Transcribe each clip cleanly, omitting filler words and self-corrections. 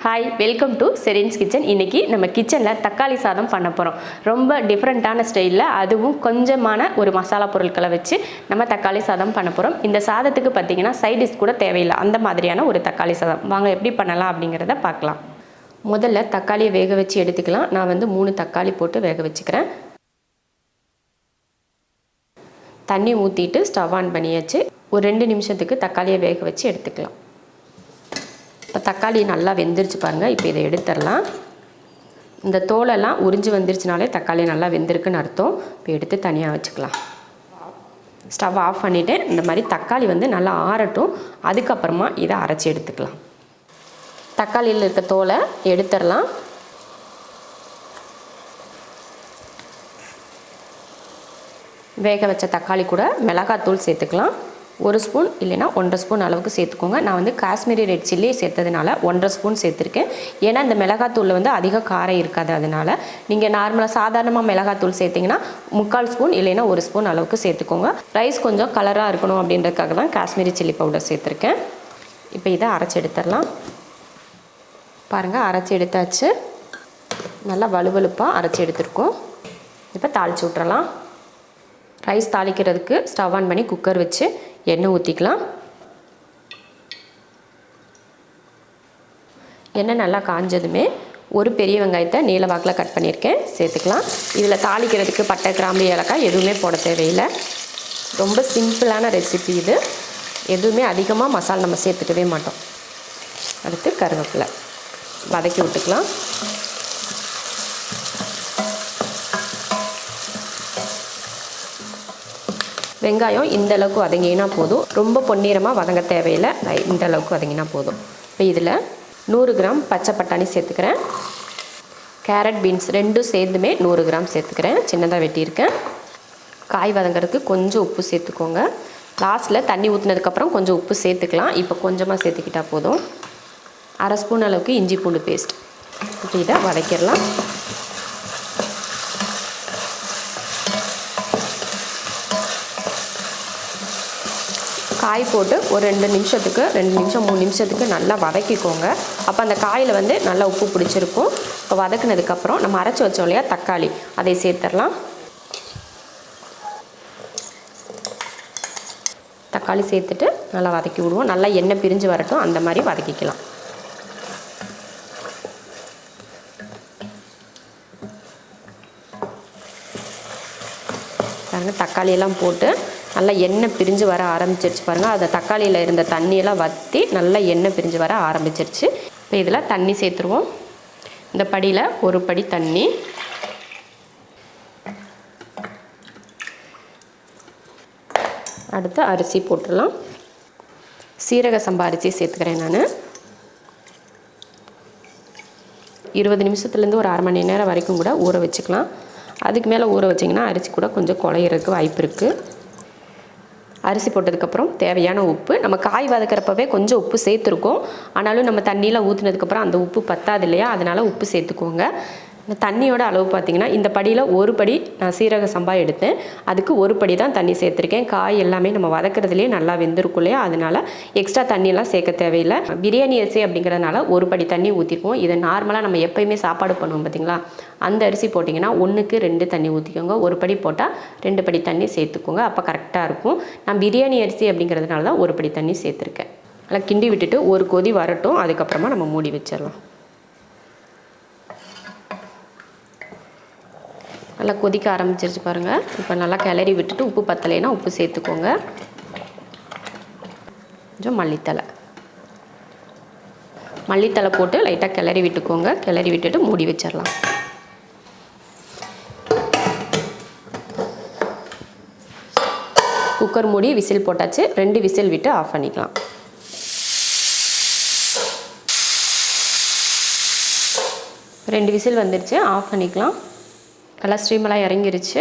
Hi, welcome to Sherin's kitchen. இன்றைக்கி நம்ம கிச்சனில் தக்காளி சாதம் பண்ண போகிறோம். ரொம்ப டிஃப்ரெண்ட்டான ஸ்டைலில், அதுவும் கொஞ்சமான ஒரு மசாலா பொருட்களை வச்சு நம்ம தக்காளி சாதம் பண்ண போகிறோம். இந்த சாதத்துக்கு பார்த்திங்கன்னா சைட் டிஷ் கூட தேவையில்லை, அந்த மாதிரியான ஒரு தக்காளி சாதம். வாங்க எப்படி பண்ணலாம் அப்படிங்கிறத பார்க்கலாம். முதல்ல தக்காளியை வேக வச்சு எடுத்துக்கலாம். நான் 3 தக்காளி போட்டு வேக வச்சுக்கிறேன். தண்ணி ஊற்றிட்டு ஸ்டவ் ஆன் பண்ணியாச்சு. ஒரு 2 நிமிஷத்துக்கு தக்காளியை வேக வச்சு எடுத்துக்கலாம். இப்போ தக்காளி நல்லா வெந்துருச்சு பாருங்கள். இப்போ இதை எடுத்துடலாம். இந்த தோலெல்லாம் உறிஞ்சி வந்துருச்சுனாலே தக்காளி நல்லா வெந்திருக்குன்னு அர்த்தம். இப்போ எடுத்து தனியாக வச்சுக்கலாம். ஸ்டவ் ஆஃப் பண்ணிவிட்டு இந்த மாதிரி தக்காளி நல்லா ஆறட்டும். அதுக்கப்புறமா இதை அரைச்சி எடுத்துக்கலாம். தக்காளியில் இருக்க தோலை எடுத்துடலாம். வேக வச்ச தக்காளி கூட மிளகாத்தூள் சேர்த்துக்கலாம். 1 ஸ்பூன் இல்லைனா 1.5 ஸ்பூன் அளவுக்கு சேர்த்துக்கோங்க. நான் காஷ்மீரி ரெட் சில்லி சேர்த்ததுனால 1.5 ஸ்பூன் சேர்த்துருக்கேன். ஏன்னா இந்த மிளகாத்தூளில் அதிக காரம் இருக்காது. அதனால் நீங்கள் நார்மலாக சாதாரணமாக மிளகாத்தூள் சேர்த்திங்கன்னா 3/4 ஸ்பூன் இல்லைனா 1 ஸ்பூன் அளவுக்கு சேர்த்துக்கோங்க. ரைஸ் கொஞ்சம் கலராக இருக்கணும் அப்படின்றதுக்காக தான் காஷ்மீரி சில்லி பவுடர் சேர்த்துருக்கேன். இப்போ இதை அரைச்சி எடுத்துடலாம். பாருங்கள், அரைச்சி எடுத்தாச்சு. நல்லா வலுவலுப்பாக அரைச்சி எடுத்துருக்கோம். இப்போ தாளித்து விட்றலாம். ரைஸ் தாளிக்கிறதுக்கு ஸ்டவ் ஆன் பண்ணி குக்கர் வச்சு எண்ணெய் ஊற்றிக்கலாம். எண்ணெய் நல்லா காஞ்சதுமே ஒரு பெரிய வெங்காயத்தை நீல வாக்கில் கட் பண்ணியிருக்கேன், சேர்த்துக்கலாம். இதில் தாளிக்கிறதுக்கு பட்டை, கிராம்பு, ஏலக்காய் எதுவுமே போட தேவையில்லை. ரொம்ப சிம்பிளான ரெசிபி இது. எதுவுமே அதிகமாக மசாலா நம்ம சேர்த்துக்கவே மாட்டோம். அடுத்து கருவேப்பிலை வதக்கி விட்டுக்கலாம். வெங்காயம் இந்த அளவுக்கு வதங்கினா போதும். ரொம்ப பொன்னிறமாக வதங்க தேவையில்லை, இந்த அளவுக்கு வதங்கினா போதும். இப்போ இதில் 100 கிராம் பச்சை பட்டாணி சேர்த்துக்கிறேன். கேரட், பீன்ஸ் ரெண்டும் சேர்ந்துமே 100 கிராம் சேர்த்துக்கிறேன். சின்னதாக வெட்டியிருக்கேன். காய் வதங்கிறதுக்கு கொஞ்சம் உப்பு சேர்த்துக்கோங்க. லாஸ்ட்டில் தண்ணி ஊற்றினதுக்கப்புறம் கொஞ்சம் உப்பு சேர்த்துக்கலாம். இப்போ கொஞ்சமாக சேர்த்துக்கிட்டால் போதும். 1/2 ஸ்பூன் அளவுக்கு இஞ்சி பூண்டு பேஸ்ட். இப்போ இதை வதக்கிடலாம். காய் போட்டு ஒரு 2 நிமிஷத்துக்கு 2 நிமிஷம் 3 நிமிஷத்துக்கு நல்லா வதக்கிக்கோங்க. அப்போ அந்த காயில் நல்லா உப்பு பிடிச்சிருக்கும். இப்போ வதக்குனதுக்கப்புறம் நம்ம அரைச்சி வச்சோம் இல்லையா தக்காளி, அதை சேர்த்துடலாம். தக்காளி சேர்த்துட்டு நல்லா வதக்கி விடுவோம். நல்லா எண்ணெய் பிரிஞ்சு வரட்டும், அந்த மாதிரி வதக்கிக்கலாம். பாருங்கள், தக்காளியெல்லாம் போட்டு நல்லா எண்ணெய் பிரிஞ்சு வர ஆரம்பிச்சிருச்சு பாருங்கள். அந்த தக்காளியில் இருந்த தண்ணியெல்லாம் வற்றி நல்லா எண்ணெய் பிரிஞ்சு வர ஆரம்பிச்சிருச்சு. இப்போ இதில் தண்ணி சேர்த்துருவோம். இந்த படியில் 1 படி தண்ணி. அடுத்து அரிசி போட்டுடலாம். சீரக சம்பா அரிசி சேர்த்துக்கிறேன் நான். 20 நிமிஷத்துலேருந்து ஒரு 1/2 மணி நேரம் வரைக்கும் கூட ஊற வச்சுக்கலாம். அதுக்கு மேலே ஊற வச்சிங்கன்னா அரிசி கூட கொஞ்சம் குழையிறதுக்கு வாய்ப்பு இருக்குது. அரிசி போட்டதுக்கப்புறம் தேவையான உப்பு. நம்ம காய் வதக்கிறப்பவே கொஞ்சம் உப்பு சேர்த்துருக்கோம். ஆனாலும் நம்ம தண்ணியில் ஊற்றினதுக்கப்புறம் அந்த உப்பு பத்தாது இல்லையா, அதனால் உப்பு சேர்த்துக்கோங்க. இந்த தண்ணியோட அளவு பார்த்திங்கன்னா இந்த படியில் 1 படி நான் சீரக சம்பா எடுத்தேன். அதுக்கு 1 படி தான் தண்ணி சேர்த்துருக்கேன். காய் எல்லாமே நம்ம வதக்கிறதுலேயே நல்லா வெந்திருக்கும் இல்லையா, அதனால் எக்ஸ்ட்ரா தண்ணியெல்லாம் சேர்க்க தேவையில்லை. பிரியாணி அரிசி அப்படிங்கிறதுனால 1 படி தண்ணி ஊற்றிருக்கோம். இதை நார்மலாக நம்ம எப்போயுமே சாப்பாடு பண்ணுவோம் பார்த்திங்களா, அந்த அரிசி போட்டிங்கன்னா 1க்கு 2 தண்ணி ஊற்றிக்கோங்க. 1 படி போட்டால் 2 படி தண்ணி சேர்த்துக்கோங்க. அப்போ கரெக்டாக இருக்கும். நான் பிரியாணி அரிசி அப்படிங்கிறதுனால தான் 1 படி தண்ணி சேர்த்துருக்கேன். நல்லா கிண்டி விட்டுட்டு ஒரு கொதி வரட்டும். அதுக்கப்புறமா நம்ம மூடி வச்சிடலாம். நல்லா கொதிக்க ஆரம்பிச்சிருச்சு பாருங்கள். இப்போ நல்லா கிளறி விட்டுட்டு உப்பு பத்தலைன்னா உப்பு சேர்த்துக்கோங்க. கொஞ்சம் மல்லித்தலை போட்டு லைட்டாக கிளறி விட்டுக்கோங்க. கிளறி விட்டுட்டு மூடி வச்சிடலாம். குக்கர் மூடி விசில் போட்டாச்சு. 2 விசில் விட்டு ஆஃப் பண்ணிக்கலாம். ரெண்டு விசில் வந்துருச்சு, ஆஃப் பண்ணிக்கலாம். நல்லா ஸ்டீமெல்லாம் இறங்கிருச்சு.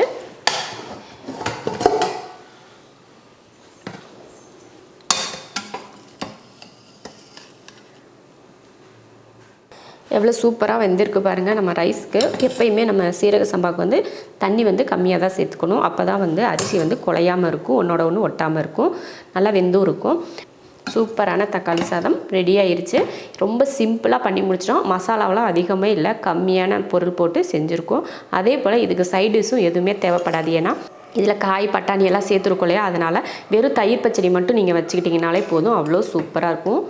எவ்வளோ சூப்பராக வெந்திருக்கு பாருங்கள். நம்ம ரைஸ்க்கு எப்பயுமே நம்ம சீரக சம்பாவுக்கு தண்ணி கம்மியாக தான் சேர்த்துக்கணும். அப்போ தான் அரிசி குழையாமல் இருக்கும், ஒன்றோட ஒன்று ஒட்டாமல் இருக்கும், நல்லா வெந்தும் இருக்கும். சூப்பரான தக்காளி சாதம் ரெடி ஆயிருச்சு. ரொம்ப சிம்பிளாக பண்ணி முடிச்சிட்டோம். மசாலாவெலாம் அதிகமே இல்லை, கம்மியான பொருள் போட்டு செஞ்சுருக்கோம். அதே போல் இதுக்கு சைட் டிஷ்ஷும் எதுவுமே தேவைப்படாது. ஏன்னா இதில் காய் பட்டாணி எல்லாம் சேர்த்துருக்கோம் இல்லையா, அதனால் வெறும் தயிர் பச்சடி மட்டும் நீங்கள் வச்சுக்கிட்டிங்கனாலே போதும், அவ்வளோ சூப்பராக இருக்கும்.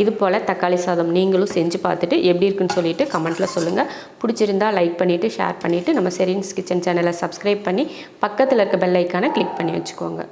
இது போல் தக்காளி சாதம் நீங்களும் செஞ்சு பார்த்துட்டு எப்படி இருக்குன்னு சொல்லிவிட்டு கமெண்ட்டில் சொல்லுங்கள். பிடிச்சிருந்தால் லைக் பண்ணிவிட்டு ஷேர் பண்ணிவிட்டு நம்ம ஷெரின்ஸ் கிச்சன் சேனலை சப்ஸ்கிரைப் பண்ணி பக்கத்தில் இருக்க பெல் ஐக்கானை கிளிக் பண்ணி வச்சுக்கோங்க.